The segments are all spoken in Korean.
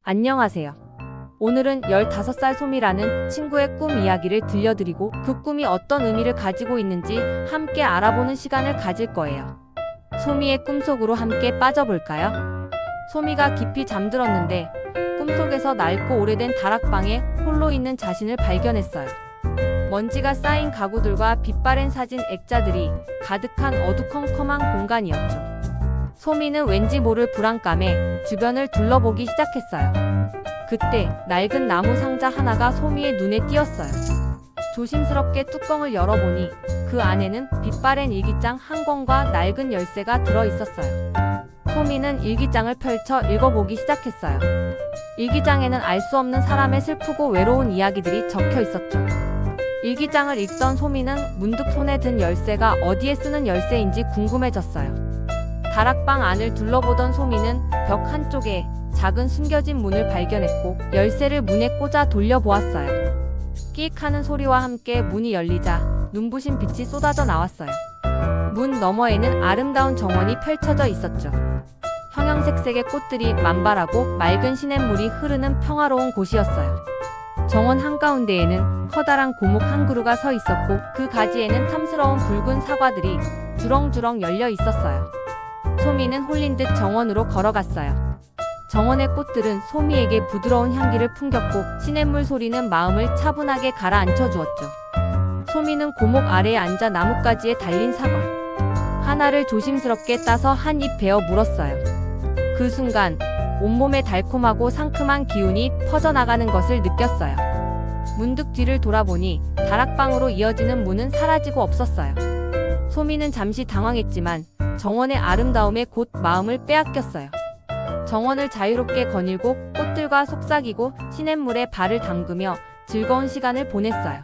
안녕하세요. 오늘은 15살 소미라는 친구의 꿈 이야기를 들려드리고 그 꿈이 어떤 의미를 가지고 있는지 함께 알아보는 시간을 가질 거예요. 소미의 꿈속으로 함께 빠져볼까요? 소미가 깊이 잠들었는데 꿈속에서 낡고 오래된 다락방에 홀로 있는 자신을 발견했어요. 먼지가 쌓인 가구들과 빛바랜 사진 액자들이 가득한 어두컴컴한 공간이었죠. 소미는 왠지 모를 불안감에 주변을 둘러보기 시작했어요. 그때 낡은 나무 상자 하나가 소미의 눈에 띄었어요. 조심스럽게 뚜껑을 열어보니 그 안에는 빛바랜 일기장 한 권과 낡은 열쇠가 들어있었어요. 소미는 일기장을 펼쳐 읽어보기 시작했어요. 일기장에는 알 수 없는 사람의 슬프고 외로운 이야기들이 적혀 있었죠. 일기장을 읽던 소미는 문득 손에 든 열쇠가 어디에 쓰는 열쇠인지 궁금해졌어요. 다락방 안을 둘러보던 소미는 벽 한쪽에 작은 숨겨진 문을 발견했고 열쇠를 문에 꽂아 돌려보았어요. 끼익 하는 소리와 함께 문이 열리자 눈부신 빛이 쏟아져 나왔어요. 문 너머에는 아름다운 정원이 펼쳐져 있었죠. 형형색색의 꽃들이 만발하고 맑은 시냇물이 흐르는 평화로운 곳이었어요. 정원 한가운데에는 커다란 고목 한 그루가 서 있었고 그 가지에는 탐스러운 붉은 사과들이 주렁주렁 열려 있었어요. 소미는 홀린 듯 정원으로 걸어갔어요. 정원의 꽃들은 소미에게 부드러운 향기를 풍겼고 시냇물 소리는 마음을 차분하게 가라앉혀 주었죠. 소미는 고목 아래에 앉아 나뭇가지에 달린 사과 하나를 조심스럽게 따서 한 입 베어 물었어요. 그 순간 온몸에 달콤하고 상큼한 기운이 퍼져나가는 것을 느꼈어요. 문득 뒤를 돌아보니 다락방으로 이어지는 문은 사라지고 없었어요. 소미는 잠시 당황했지만 정원의 아름다움에 곧 마음을 빼앗겼어요. 정원을 자유롭게 거닐고 꽃들과 속삭이고 시냇물에 발을 담그며 즐거운 시간을 보냈어요.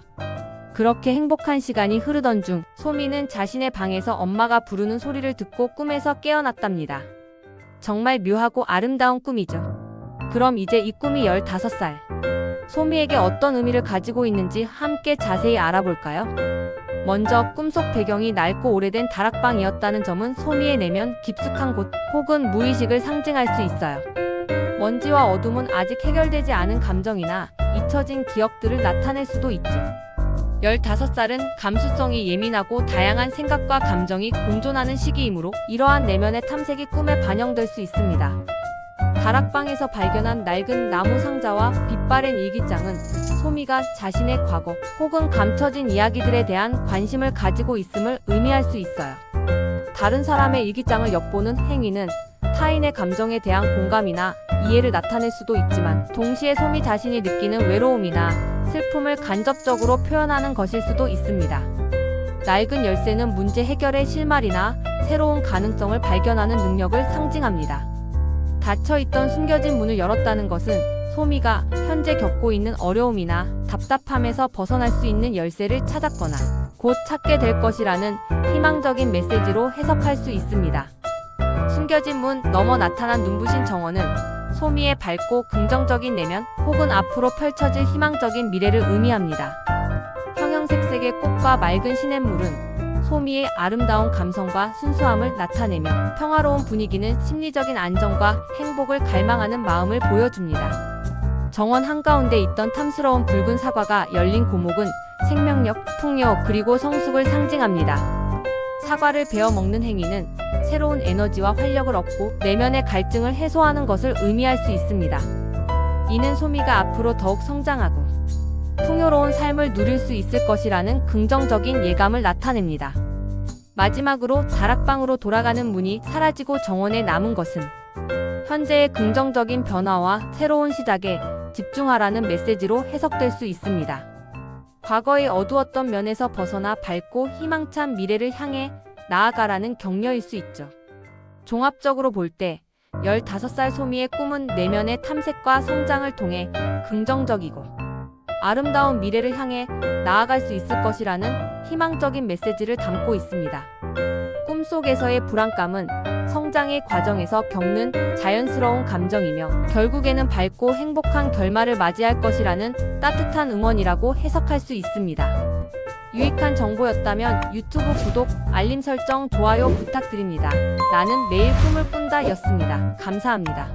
그렇게 행복한 시간이 흐르던 중 소미는 자신의 방에서 엄마가 부르는 소리를 듣고 꿈에서 깨어났답니다. 정말 묘하고 아름다운 꿈이죠. 그럼 이제 이 꿈이 15살. 소미에게 어떤 의미를 가지고 있는지 함께 자세히 알아볼까요? 먼저 꿈속 배경이 낡고 오래된 다락방이었다는 점은 소미의 내면 깊숙한 곳 혹은 무의식을 상징할 수 있어요. 먼지와 어둠은 아직 해결되지 않은 감정이나 잊혀진 기억들을 나타낼 수도 있죠. 15살은 감수성이 예민하고 다양한 생각과 감정이 공존하는 시기이므로 이러한 내면의 탐색이 꿈에 반영될 수 있습니다. 다락방에서 발견한 낡은 나무 상자와 빛바랜 일기장은 소미가 자신의 과거 혹은 감춰진 이야기들에 대한 관심을 가지고 있음을 의미할 수 있어요. 다른 사람의 일기장을 엿보는 행위는 타인의 감정에 대한 공감이나 이해를 나타낼 수도 있지만 동시에 소미 자신이 느끼는 외로움이나 슬픔을 간접적으로 표현하는 것일 수도 있습니다. 낡은 열쇠는 문제 해결의 실마리나 새로운 가능성을 발견하는 능력을 상징합니다. 닫혀있던 숨겨진 문을 열었다는 것은 소미가 현재 겪고 있는 어려움이나 답답함에서 벗어날 수 있는 열쇠를 찾았거나 곧 찾게 될 것이라는 희망적인 메시지로 해석할 수 있습니다. 숨겨진 문 너머 나타난 눈부신 정원은 소미의 밝고 긍정적인 내면 혹은 앞으로 펼쳐질 희망적인 미래를 의미합니다. 형형색색의 꽃과 맑은 시냇물은 소미의 아름다운 감성과 순수함을 나타내며 평화로운 분위기는 심리적인 안정과 행복을 갈망하는 마음을 보여줍니다. 정원 한가운데 있던 탐스러운 붉은 사과가 열린 고목은 생명력, 풍요 그리고 성숙을 상징합니다. 사과를 베어 먹는 행위는 새로운 에너지와 활력을 얻고 내면의 갈증을 해소하는 것을 의미할 수 있습니다. 이는 소미가 앞으로 더욱 성장하고 풍요로운 삶을 누릴 수 있을 것이라는 긍정적인 예감을 나타냅니다. 마지막으로 다락방으로 돌아가는 문이 사라지고 정원에 남은 것은 현재의 긍정적인 변화와 새로운 시작에 집중하라는 메시지로 해석될 수 있습니다. 과거의 어두웠던 면에서 벗어나 밝고 희망찬 미래를 향해 나아가라는 격려일 수 있죠. 종합적으로 볼 때 15살 소미의 꿈은 내면의 탐색과 성장을 통해 긍정적이고 아름다운 미래를 향해 나아갈 수 있을 것이라는 희망적인 메시지를 담고 있습니다. 꿈속에서의 불안감은 성장의 과정에서 겪는 자연스러운 감정이며 결국에는 밝고 행복한 결말을 맞이할 것이라는 따뜻한 응원이라고 해석할 수 있습니다. 유익한 정보였다면 유튜브 구독, 알림 설정, 좋아요 부탁드립니다. 나는 매일 꿈을 꾼다 였습니다. 감사합니다.